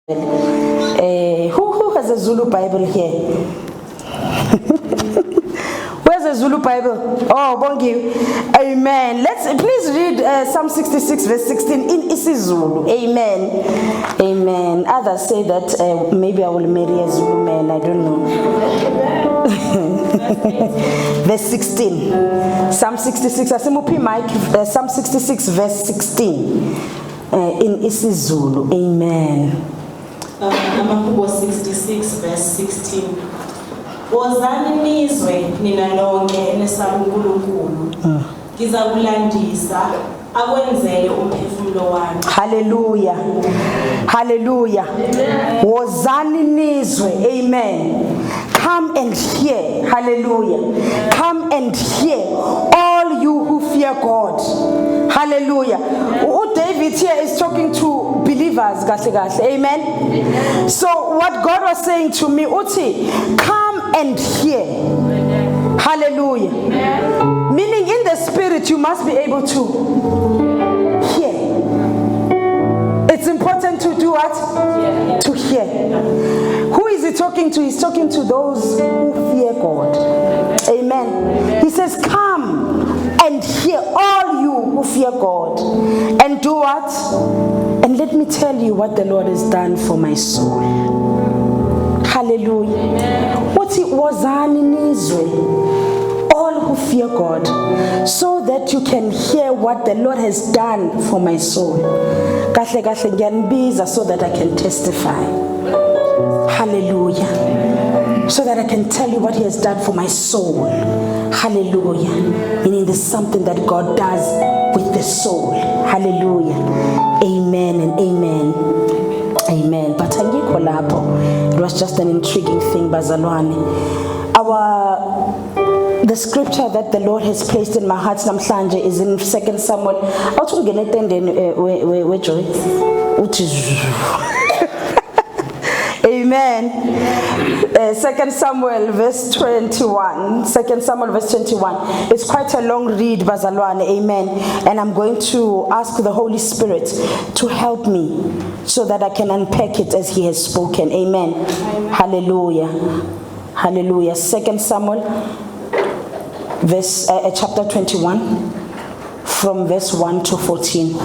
Who has a Zulu Bible here? Where's the Zulu Bible? Oh, Bongi. Amen. Let's please read Psalm 66 verse 16 in isiZulu. Amen. Amen. Others say that maybe I will marry a Zulu man. I don't know. Verse 16. Psalm 66. Asimupi Mike. Psalm 66 verse 16 in isiZulu. Amen. Amahubo 66 verse 16. Wozani nizwe nina lonke enesaba uNkulunkulu. Ngizakulandisa akwenzele umphefumulo wami. Hallelujah. Hallelujah. Wozani nizwe. Amen. Come and hear. Hallelujah. Come and hear, all you who fear God. Hallelujah. David here is talking to believers. Amen. So what God was saying to me, Uti, come and hear. Hallelujah. Meaning in the spirit you must be able to hear. It's important to do what? To hear. Who is he talking to? He's talking to those who fear God. Amen. He says, come and hear, all you who fear God. And do what? And let me tell you what the Lord has done for my soul. Hallelujah. What it was in Israel. All who fear God, so that you can hear what the Lord has done for my soul. So that I can testify. Hallelujah. So that I can tell you what he has done for my soul. Hallelujah. Meaning there's something that God does with the soul. Hallelujah. Amen and amen. Amen. But it was just an intriguing thing, Bazalwane. The scripture that the Lord has placed in my heart namhlanje is in 2 Samuel. Amen. 2 Samuel verse 21. 2 Samuel verse 21. It's quite a long read, Bazalwane. Amen. And I'm going to ask the Holy Spirit to help me so that I can unpack it as he has spoken. Amen. Amen. Hallelujah. Hallelujah. 2 Samuel verse chapter 21 from verse 1 to 14.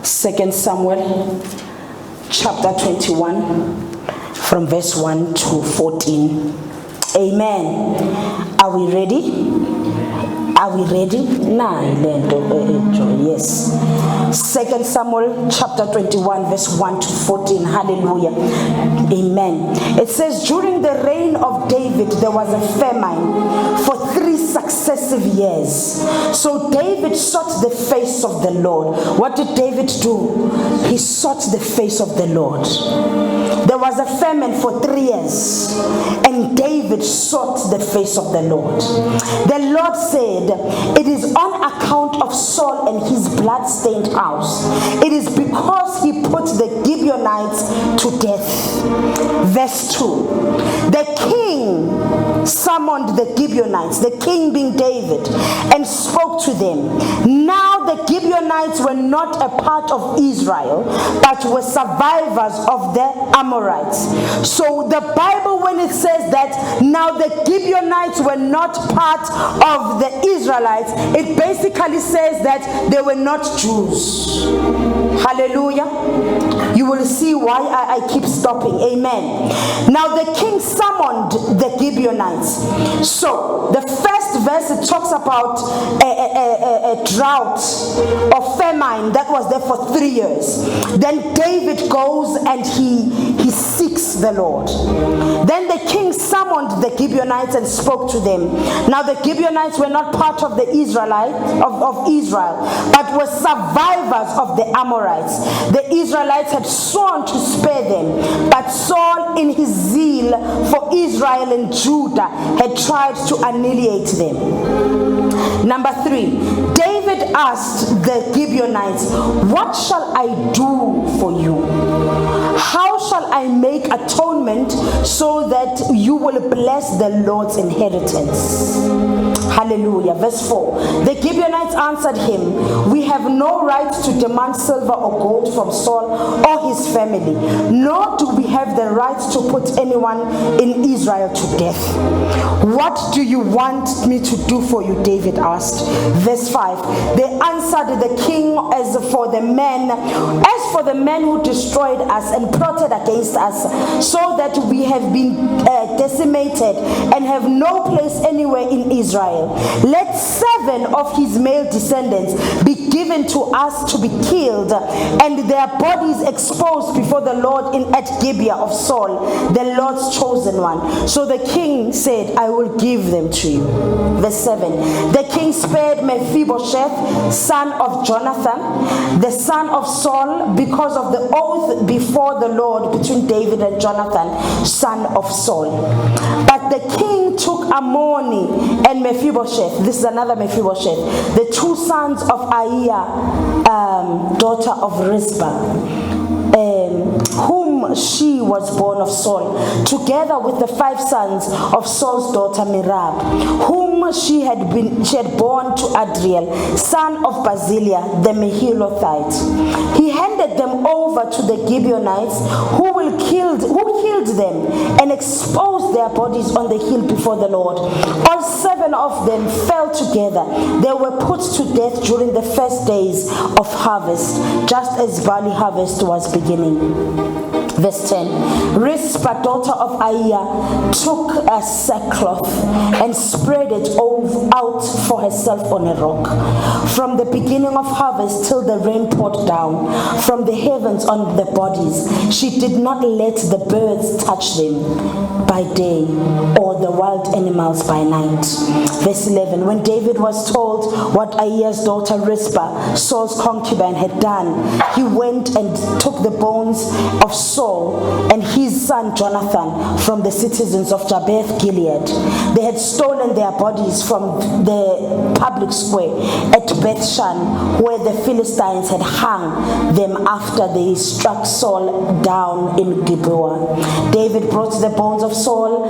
2 Samuel chapter 21 from verse 1 to 14. Amen. Are we ready? Are we ready? Yes. 2 Samuel chapter 21 verse 1 to 14. Hallelujah. Amen. It says, during the reign of David there was a famine for 3 successive years. So David sought the face of the Lord. What did David do? He sought the face of the Lord. There was a famine for 3 years, and David sought the face of the Lord. The Lord said, it is on account of Saul and his blood-stained house. It is because he put the Gibeonites to death. Verse 2. The king summoned the Gibeonites, the king being David, and spoke to them. Now the Gibeonites were not a part of Israel, but were survivors of the Amorites. So the Bible, when it says that now the Gibeonites were not part of the Israelites, it basically says that they were not Jews. Hallelujah. You will see why I keep stopping. Amen. Now the king summoned the Gibeonites. So the first verse, it talks about a drought or famine that was there for 3 years. Then David goes and he seeks the Lord. Then the king summoned the Gibeonites and spoke to them. Now the Gibeonites were not part of the Israelites of Israel, but were survivors of the Amorites. The Israelites had sworn to spare them, but Saul, in his zeal for Israel and Judah, had tried to annihilate them. Number 3, David asked the Gibeonites, what shall I do for you? How shall I make atonement so that you will bless the Lord's inheritance? Hallelujah. Verse 4. The Gibeonites answered him, we have no right to demand silver or gold from Saul or his family, nor do we have the right to put anyone in Israel to death. What do you want me to do for you? David asked. Verse 5. They answered the king, as for the men who destroyed us and plotted against us, so that we have been decimated and have no place anywhere in Israel, let 7 of his male descendants be given to us to be killed, and their bodies exposed before the Lord at Gibeah of Saul, the Lord's chosen one. So the king said, I will give them to you. Verse 7. The king spared Mephibosheth, son of Jonathan, the son of Saul, because of the oath before the Lord between David and Jonathan, son of Saul. But the king took Ammoni and Mephibosheth, this is another Mephibosheth, the 2 sons of Aiah, daughter of Rizpah, whom she was born of Saul, together with the 5 sons of Saul's daughter Merab, whom she had born to Adriel, son of Barzillai the Mehilothite. He handed them over to the Gibeonites, who killed them and exposed their bodies on the hill before the Lord. All 7 of them fell together. They were put to death during the first days of harvest, just as barley harvest was beginning. Verse 10. Rizpah, daughter of Aiah, took a sackcloth and spread it out for herself on a rock. From the beginning of harvest till the rain poured down from the heavens on the bodies, she did not let the birds touch them by day or the wild animals by night. Verse 11. When David was told what Aiah's daughter Rizpah, Saul's concubine, had done, he went and took the bones of Saul and his son Jonathan from the citizens of Jabesh Gilead. They had stolen their bodies from the public square at Bethshan, where the Philistines had hung them after they struck Saul down in Gilboa. David brought the bones of Saul,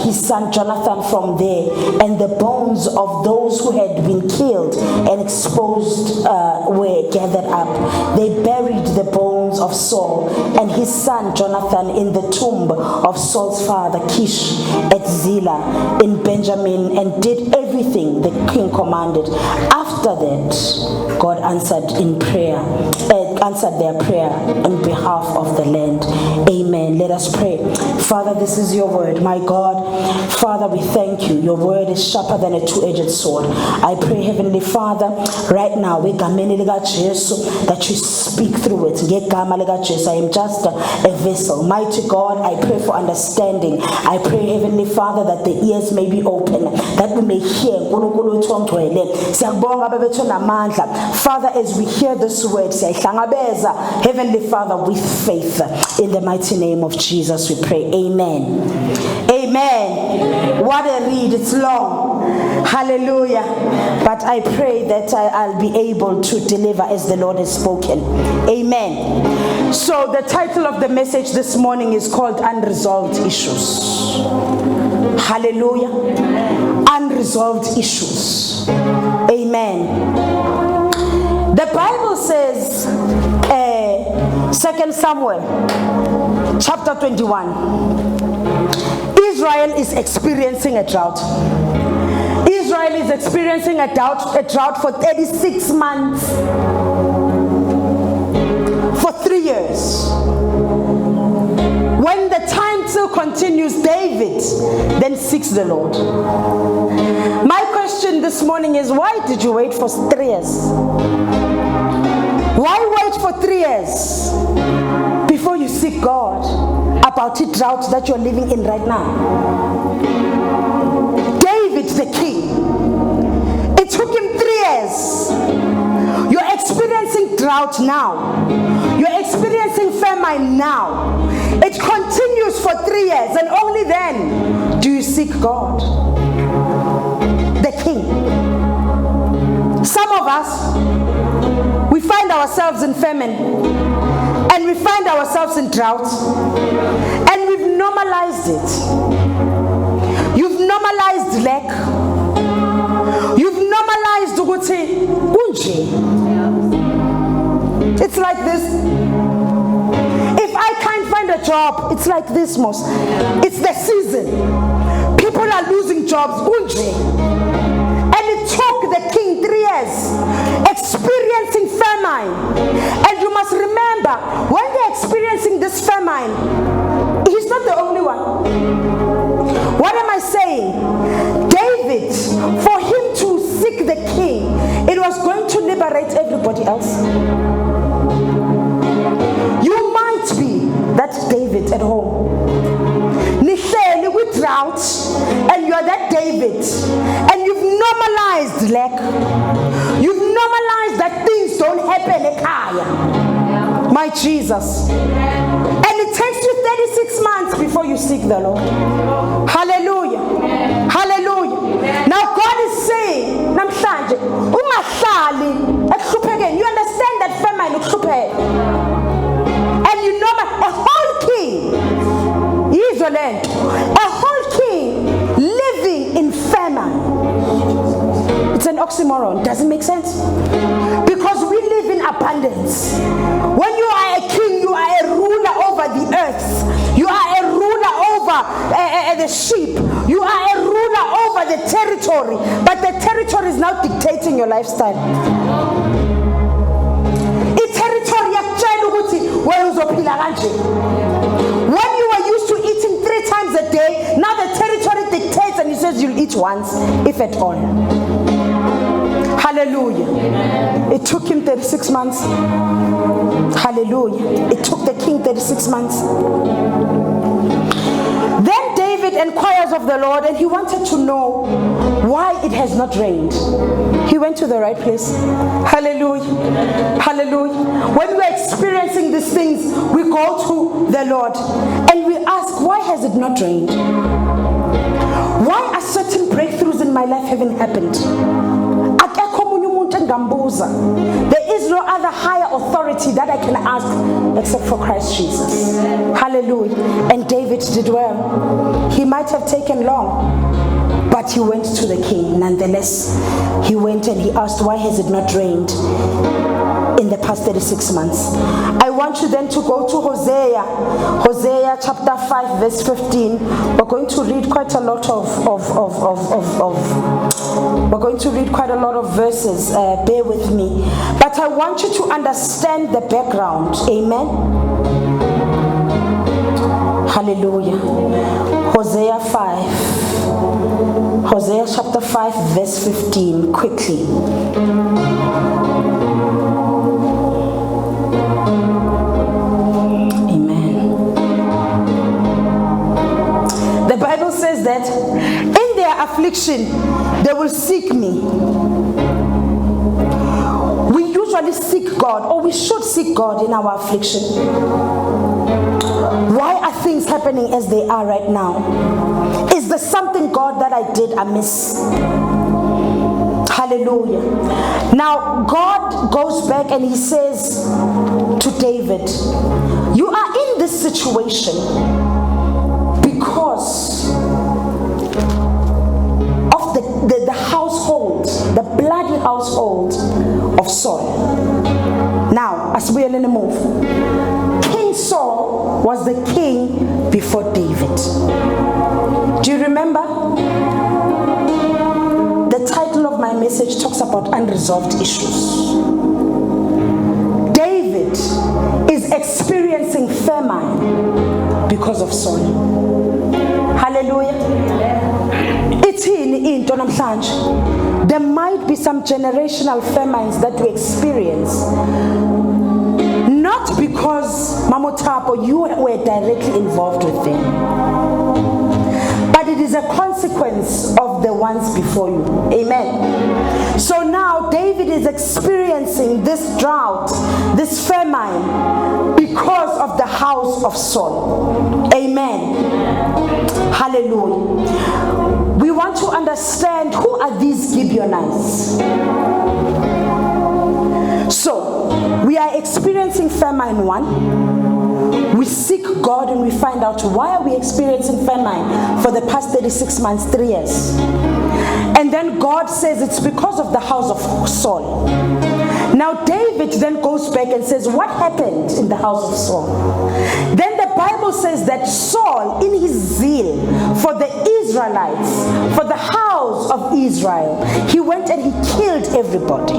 his son Jonathan, from there, and the bones of those who had been killed and exposed were gathered up. They buried the bones of Saul and his son Jonathan in the tomb of Saul's father Kish at Zillah in Benjamin, and did everything the king commanded. After that, God answered their prayer on behalf of the land. Amen. Let us pray. Father, this is your word. My God, Father, we thank you. Your word is sharper than a two-edged sword. I pray, Heavenly Father, right now, that you speak through it. I am just a vessel. Mighty God, I pray for understanding. I pray, Heavenly Father, that the ears may be open, that we may hear. Father, as we hear this word, Heavenly Father, with faith, in the mighty name of Jesus we pray. Amen. Amen. What a read. It's long. Hallelujah. But I pray that I'll be able to deliver as the Lord has spoken. Amen. So the title of the message this morning is called Unresolved Issues. Hallelujah. Unresolved issues. Amen. The Bible says, 2 Samuel chapter 21, Israel is experiencing a drought. Israel is experiencing a drought for 36 months, for 3 years. When the time still continues, David then seeks the Lord. My question this morning is, why did you wait for 3 years? Why wait for 3 years before you seek God about the drought that you're living in right now? David the king, it took him 3 years. You're experiencing drought now. You're experiencing famine now. It continues for 3 years, and only then do you seek God, the king. Some of us, we find ourselves in famine, and we find ourselves in drought, and we've normalized it. You've normalized lack. kunje. It's like this. If I can't find a job, it's like this, most. It's the season. People are losing jobs. Kunje. And it took the king 3 years experiencing famine. And you must remember, when they're experiencing this famine, he's not the only one. What am I saying? David, for him to seek the king, it was going to liberate everybody else. You might be that David at home. Nihleli with drought, and you're that David, and you've normalized lack. You've normalized that things don't happen ekaya. My Jesus. And it takes you 36 months before you seek the Lord. Hallelujah. Hallelujah. Now God is saying, namhlanje ungahlali ekuhluphekeni. You understand that famine ukuhlupheka. And you know a whole king, a whole king living in famine. It's an oxymoron. Doesn't make sense? Because we live in abundance. When you are a king, you are a ruler over the earth. You are a ruler over the sheep. You are a ruler over the territory. But the territory is now dictating your lifestyle. When you were used to eating 3 times a day, now the territory dictates and he says you'll eat once, if at all. Hallelujah. It took him 36 months. Hallelujah. It took the king 36 months. Then David inquires of the Lord, and he wanted to know why it has not rained. He went to the right place. Hallelujah. Hallelujah. When we're experiencing these things, we go to the Lord and we ask, why has it not rained? Why are certain breakthroughs in my life haven't happened? There is no other higher authority that I can ask except for Christ Jesus. Hallelujah. And David did well. He might have taken long, but he went to the king. Nonetheless, he went and he asked, why has it not rained in the past 36 months? I want you then to go to Hosea chapter 5 verse 15. We're going to read quite a lot we're going to read quite a lot of verses. Bear with me. But I want you to understand the background. Amen. Hallelujah. Hosea 5. Hosea chapter 5 verse 15. Quickly. The Bible says that in their affliction, they will seek me. We usually seek God, or we should seek God in our affliction. Why are things happening as they are right now? Is there something, God, that I did amiss? Hallelujah. Now, God goes back and he says to David, you are in this situation because of the household, the bloody household of Saul. Now, as we are in the move, King Saul was the king before David. Do you remember? The title of my message talks about unresolved issues. David is experiencing famine because of Saul. Hallelujah. There might be some generational famines that we experience, not because Mamotapo, you were directly involved with them, but it is a consequence of the ones before you. Amen. So now David is experiencing this drought, this famine, because of the house of Saul. Amen. Hallelujah. We want to understand, who are these Gibeonites? So, we are experiencing famine 1. We seek God and we find out, why are we experiencing famine for the past 36 months, 3 years? And then God says it's because of the house of Saul. Now David then goes back and says, what happened in the house of Saul? Then the Bible says that Saul, in his zeal for the Israelites, for the house of Israel, he went and he killed everybody,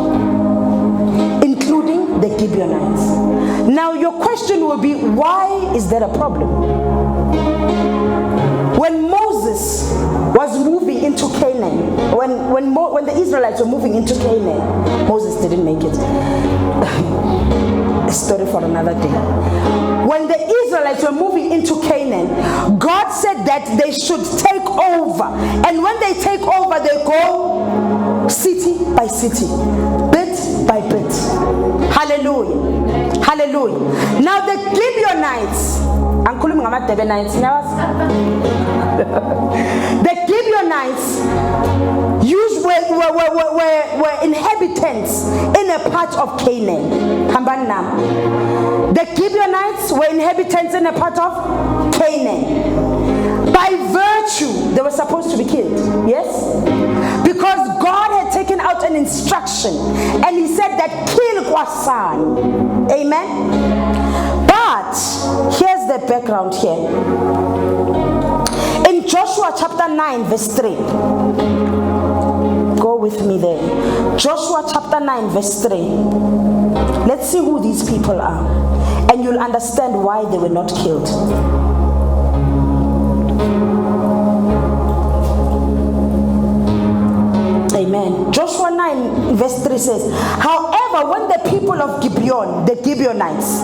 including the Gibeonites. Now your question will be, why is that a problem? When Moses was moving into Canaan, when the Israelites were moving into Canaan, Moses didn't make it. A story for another day. When the Israelites were moving into Canaan, God said that they should take over. And when they take over, they go city by city, bit by bit. Hallelujah. Hallelujah. Now the Gibeonites, the Gibeonites were inhabitants in a part of Canaan. The Gibeonites were inhabitants in a part of Canaan. By virtue, they were supposed to be killed. Yes? Because God had taken out an instruction and he said that kill Kwasan. Amen? But here's the background here. In Joshua chapter 9 verse 3. Go with me there. Joshua chapter 9 verse 3. Let's see who these people are. And you'll understand why they were not killed. Amen. Joshua 9 verse 3 says, however, when the people of Gibeon, the Gibeonites,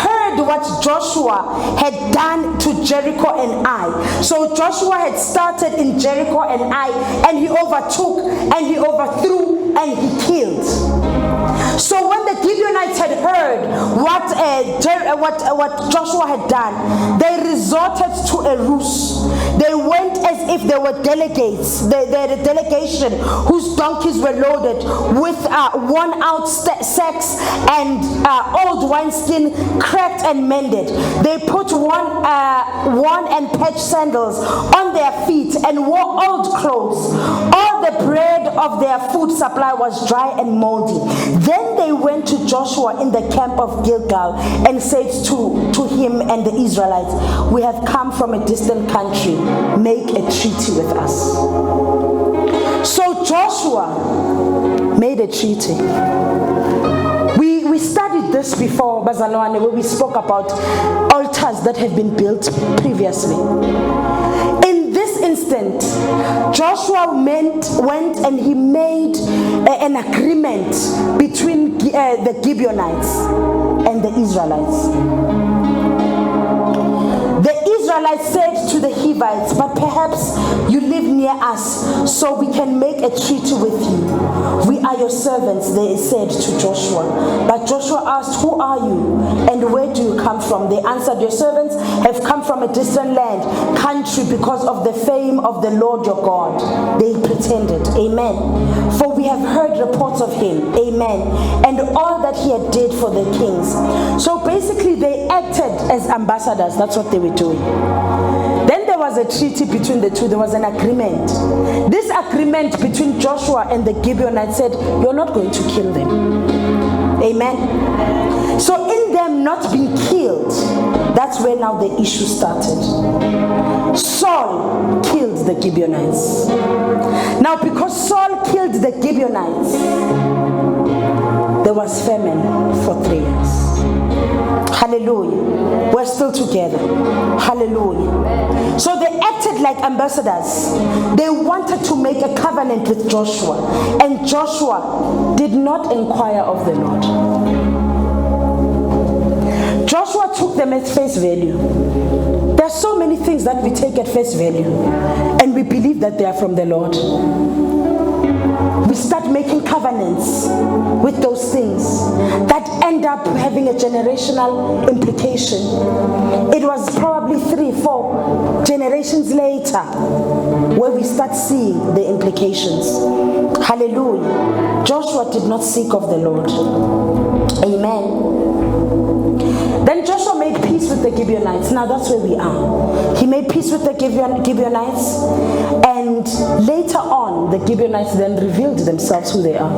heard what Joshua had done to Jericho and Ai. So Joshua had started in Jericho and Ai, and he overtook, and he overthrew, and he killed. So when the Gibeonites had heard what Joshua had done, they resorted to a ruse. They went as if they were delegates. They had a delegation whose donkeys were loaded with worn-out sacks and old wineskin, cracked and mended. They put worn and patched sandals on their feet and wore old clothes. All the bread of their food supply was dry and moldy. Then they went to Joshua in the camp of Gilgal and said to him and the Israelites, we have come from a distant country. Make a treaty with us. So Joshua made a treaty. We studied this before, Bazalwane, where we spoke about altars that have been built previously. In this instant, Joshua went and he made an agreement between the Gibeonites and the Israelites. The Israelites said to the Hivites, but perhaps you live near us, so we can make a treaty with you. We are your servants, they said to Joshua. But Joshua asked, who are you and where do you come from? They answered, your servants have come from a distant land, country, because of the fame of the Lord your God. They pretended, amen. For we have heard reports of him, amen, and all that he had did for the kings. So basically they acted as ambassadors. That's what they were doing. Then there was a treaty between the two. There was an agreement. This agreement between Joshua and the Gibeonites said, you're not going to kill them. Amen. So in them not being killed, that's where now the issue started. Saul killed the Gibeonites. Now because Saul killed the Gibeonites, there was famine for 3 years. Hallelujah. We're still together. Hallelujah. So they acted like ambassadors. They wanted to make a covenant with Joshua. And Joshua did not inquire of the Lord. Joshua took them at face value. There are so many things that we take at face value. And we believe that they are from the Lord. We start making covenants with those things that end up having a generational implication. It was probably 3-4 generations later where we start seeing the implications. Hallelujah. Joshua did not seek of the Lord. Amen. Then Joshua made peace with the Gibeonites. Now that's where we are. He made peace with the Gibeonites, and later on the Gibeonites then revealed themselves who they are.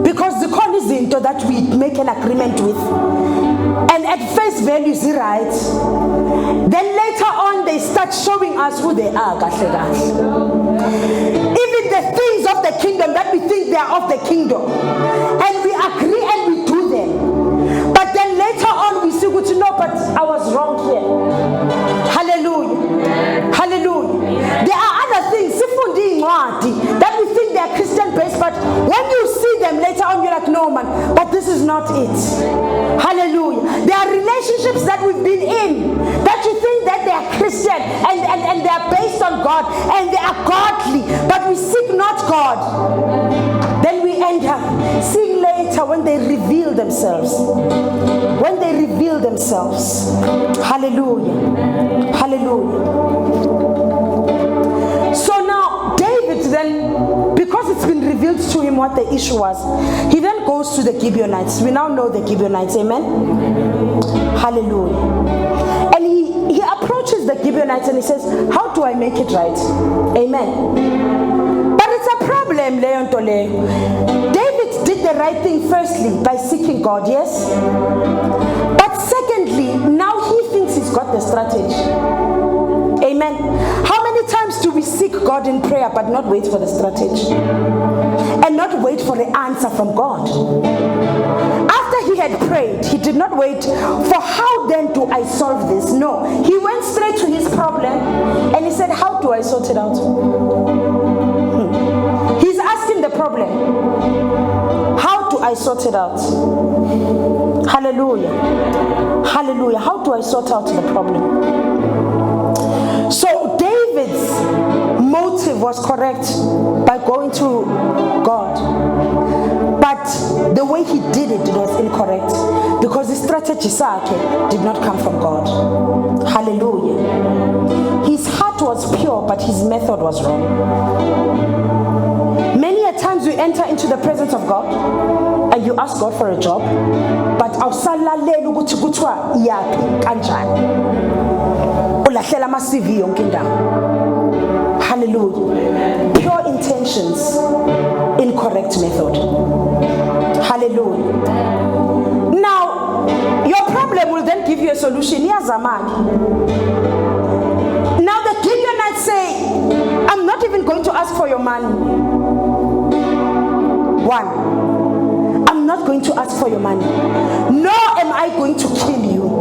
Because izinto that we make an agreement with, and at face value is right, then later on they start showing us who they are. Even the things of the kingdom that we think they are of the kingdom, and we agree and we do them, but then later on we still go to know, but I was wrong here. Hallelujah. Hallelujah. There are other things that we think they are Christian based, but when you see them later on, you're like, no man, but this is not it. Hallelujah. There are relationships that we've been in that you think that they are Christian and they are based on God and they are godly, but we seek not God. Then we end up seeing later when they reveal themselves. When they reveal themselves. Hallelujah. Hallelujah. So now David then, because it's been revealed to him what the issue was, he then goes to the Gibeonites. We now know the Gibeonites, amen? Hallelujah. And he approaches the Gibeonites and he says, how do I make it right? Amen. But it's a problem, Leon Tole. David did the right thing firstly by seeking God, yes? But secondly, now he thinks he's got the strategy. Amen. How many times do we seek God in prayer but not wait for the strategy? And not wait for the answer from God? After he had prayed, he did not wait for how then do I solve this? No. He went straight to his problem and he said, how do I sort it out? He's asking the problem. How do I sort it out? Hallelujah. Hallelujah. How do I sort out the problem? So David's motive was correct by going to God, but the way he did it was incorrect because the strategy did not come from God. Hallelujah. His heart was pure, but his method was wrong. Many a times we enter into the presence of God and you ask God for a job, but hallelujah. Pure intentions, incorrect method. Hallelujah. Now, your problem will then give you a solution. Now the Gibeonites say, I'm not even going to ask for your money. One, I'm not going to ask for your money. Nor am I going to kill you.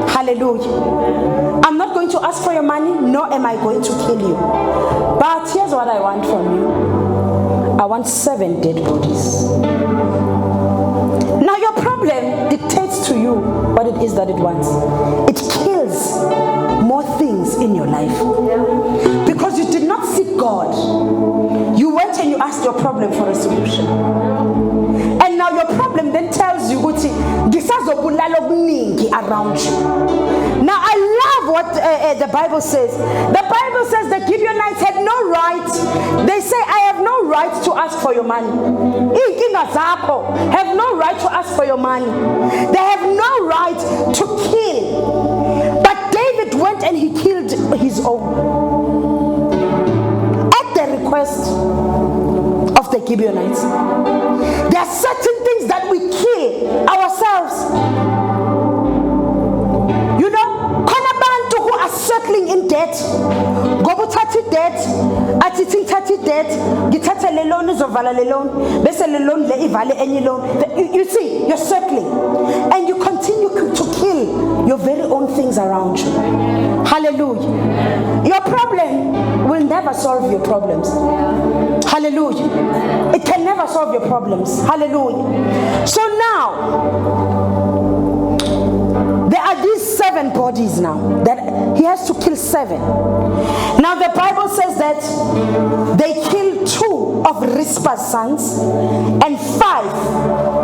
Hallelujah. I'm not going to ask for your money, nor am I going to kill you. But here's what I want from you. I want 7 dead bodies. Now your problem dictates to you what it is that it wants. It kills more things in your life. Because you did not seek God. You went and you asked your problem for a solution. And now your problem then tells you around you. Now I love what the Bible says. The Bible says the Gibeonites had no right. They say, I have no right to ask for your money. Have no right to ask for your money. They have no right to kill. But David went and he killed his own. At the request of the Gibeonites. There are certain things that we kill ourselves. You know, Konabantu who are circling in debt. Gobu tati debt, atiting tati debt, gitata le loan is ovala le loan, bese le loan le ivale any loan. You see, you're circling and you continue to kill your very own things around you. Hallelujah. Your problem will never solve your problems. Hallelujah. It can never solve your problems. Hallelujah. So now, there are these 7 bodies now that he has to kill 7. Now the Bible says that they killed 2 of Rizpah's sons and 5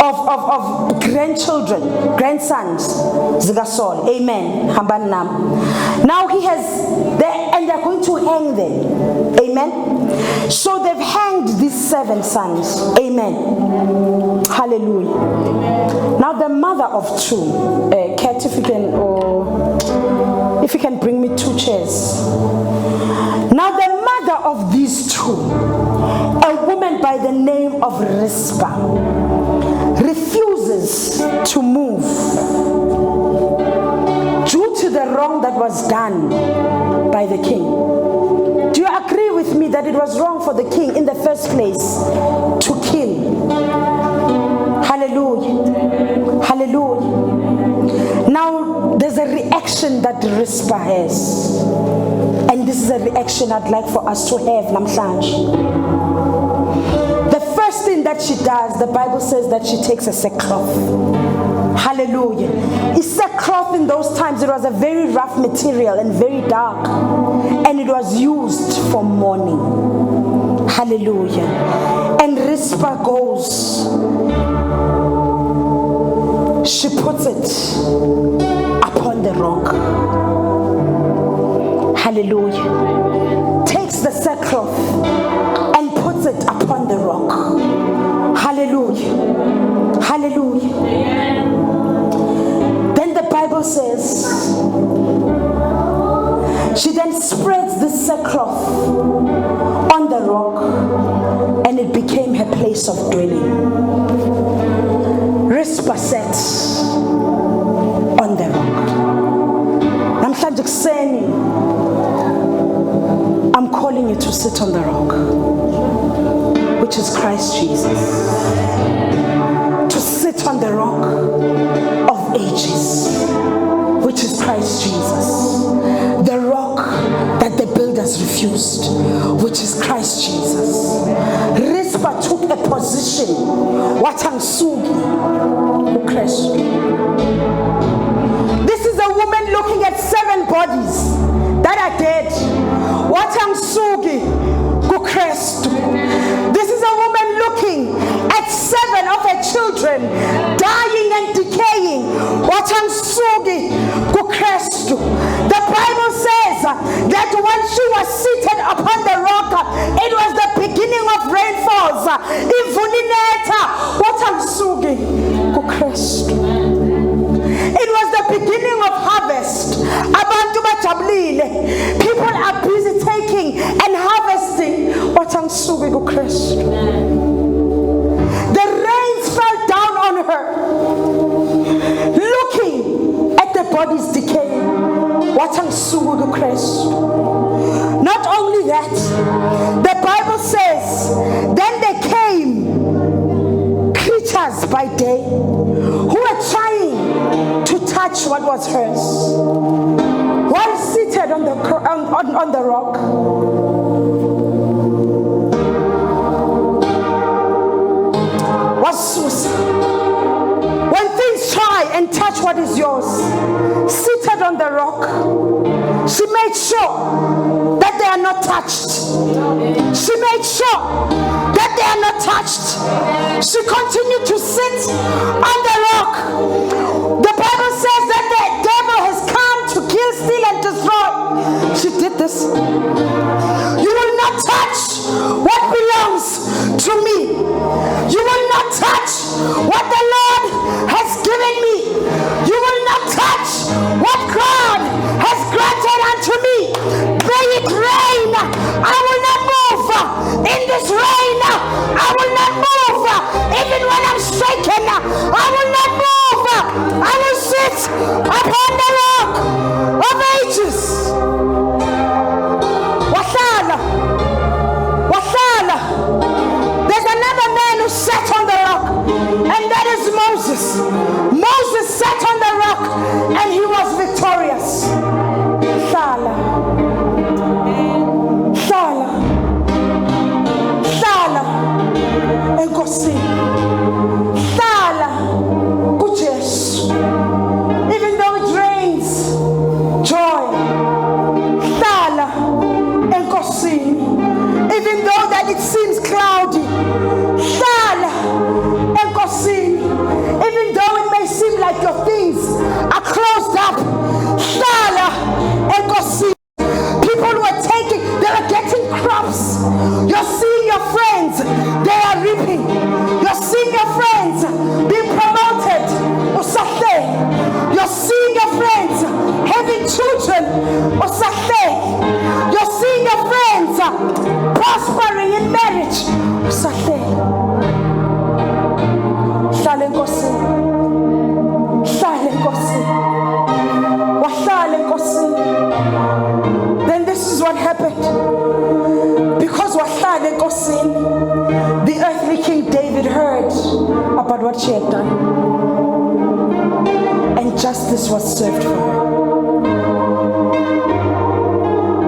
of grandsons. Zigasol. Amen. Now he has, and they're going to hang them. Amen. So they've hanged these 7 sons. Amen. Hallelujah. Now the mother of 2, Kat, if you can bring me 2 chairs. Now the mother of these 2, a woman by the name of Rizpah. to move due to the wrong that was done by the king. Do you agree with me that it was wrong for the king in the first place to kill? Hallelujah. Hallelujah. Now, there's a reaction that Rizpah has. And this is a reaction I'd like for us to have, namhlanje. The first thing that she does, the Bible says that she takes a sackcloth. Hallelujah. A sackcloth in those times, it was a very rough material and very dark. And it was used for mourning. Hallelujah. And Rizpah goes. She puts it upon the rock. Hallelujah. Takes the sackcloth and puts it upon the rock. Hallelujah. Hallelujah. Then the Bible says, she then spreads the sackcloth on the rock and it became her place of dwelling. Rizpah sat on the rock. Namhlanje kuseni, I'm calling you to sit on the rock, which is Christ Jesus. To sit on the rock of ages, which is Christ Jesus. The rock that the builders refused, which is Christ Jesus. Rizpah took a position. This is a woman looking at 7 bodies that are dead. This is a woman looking at 7 of her children dying and decaying. The Bible says that when she was seated upon the rock, it was the beginning of rainfalls. It was the beginning of harvest. Abantu bajabulile. People are busy taking and harvesting. The rains fell down on her, looking at the bodies decaying. Not only that, the Bible says, then there came creatures by day who were trying to touch what was hers. While seated on the rock, was Susa. When things try and touch what is yours, seated on the rock, she made sure that they are not touched. She made sure that they are not touched. She continued to sit on the rock. The Bible says that the devil has come to kill, steal, and destroy. She did this. You will not touch what belongs to me. You will not touch what the Lord has given me. You will not touch what God has granted unto me. May it rain. I will not move in this rain. I will not move even when I'm shaken. I what she had done. And justice was served for her.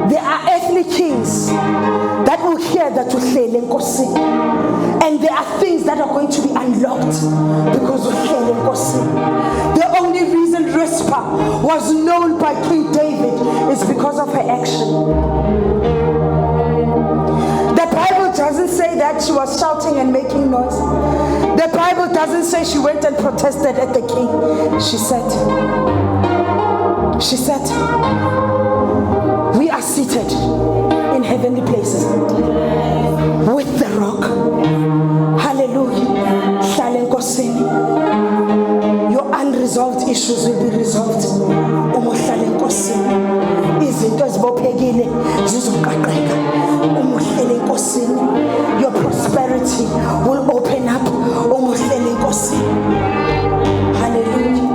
There are earthly kings that will hear that uhlele Nkosi. And there are things that are going to be unlocked because uhlele Nkosi. The only reason Rizpah was known by King David is because of her action. The Bible doesn't say that she was shouting and making noise. The Bible doesn't say she went and protested at the king. She said, we are seated in heavenly places with the rock. Hallelujah. Hlale Nkosini. Your unresolved issues will be resolved. Umuhlale Nkosini. Izinto ezibophekile zizoqaqeka. Umuhlale Nkosini. Your prosperity will open up. Umuhlale Nkosini. Hallelujah.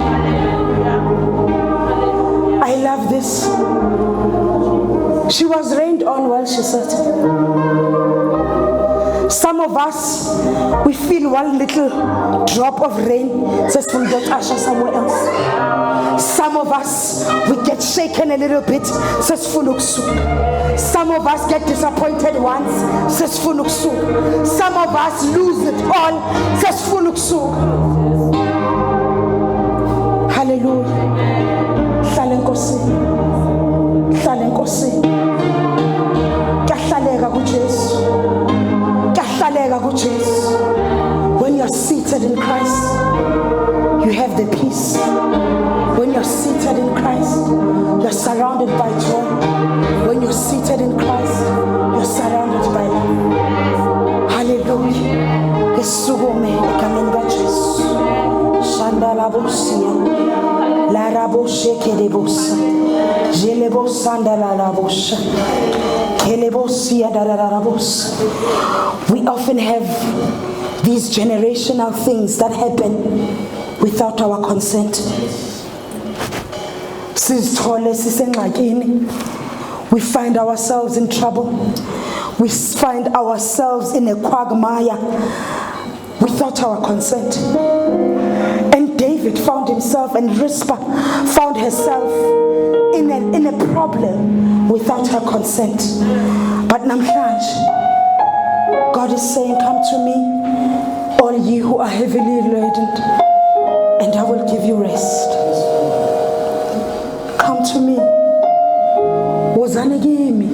I love this. She was rained on while she sat. Some of us, we feel one little drop of rain says we get usher somewhere else. Some of us, we get shaken a little bit, says Funuksuk. Some of us get disappointed once, says Funuksuk. Some of us lose it all, says Funuksuk. Hallelujah. Hlale Nkosini. Hlale Nkosini. Kahlaleka kuJesu. Kahlaleka kuJesu. When you're seated in Christ, you have the peace. When you're seated in Christ, you're surrounded by joy. When you're seated in Christ, you're surrounded by love. Hallelujah. Isukume egameni kaJesu. Shandala bosia. La raboshe kelebosa. Jelebosa ndala rabosha. Kelebosia ndala rabosa. We often have these generational things that happen without our consent. We find ourselves in trouble. We find ourselves in a quagmire without our consent. And David found himself, and Rizpah found herself in a problem without her consent. But namhlanje, God is saying, come to me, all ye who are heavily laden, and I will give you rest. Come to me. Wozani kimi.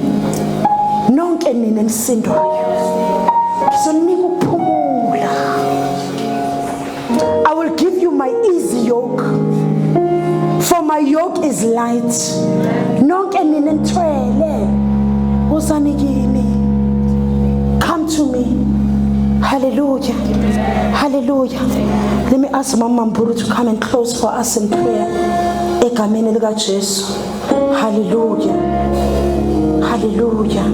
Nonke nina nisindwayo. Ngizonika ukuphumula. I will give you my easy yoke. For my yoke is light. Nonke nina nithwele. Wozani kimi. Come to me. Hallelujah. Hallelujah. Let me ask Mama Mburu to come and close for us in prayer. Egameni lika Jesu. Hallelujah. Hallelujah.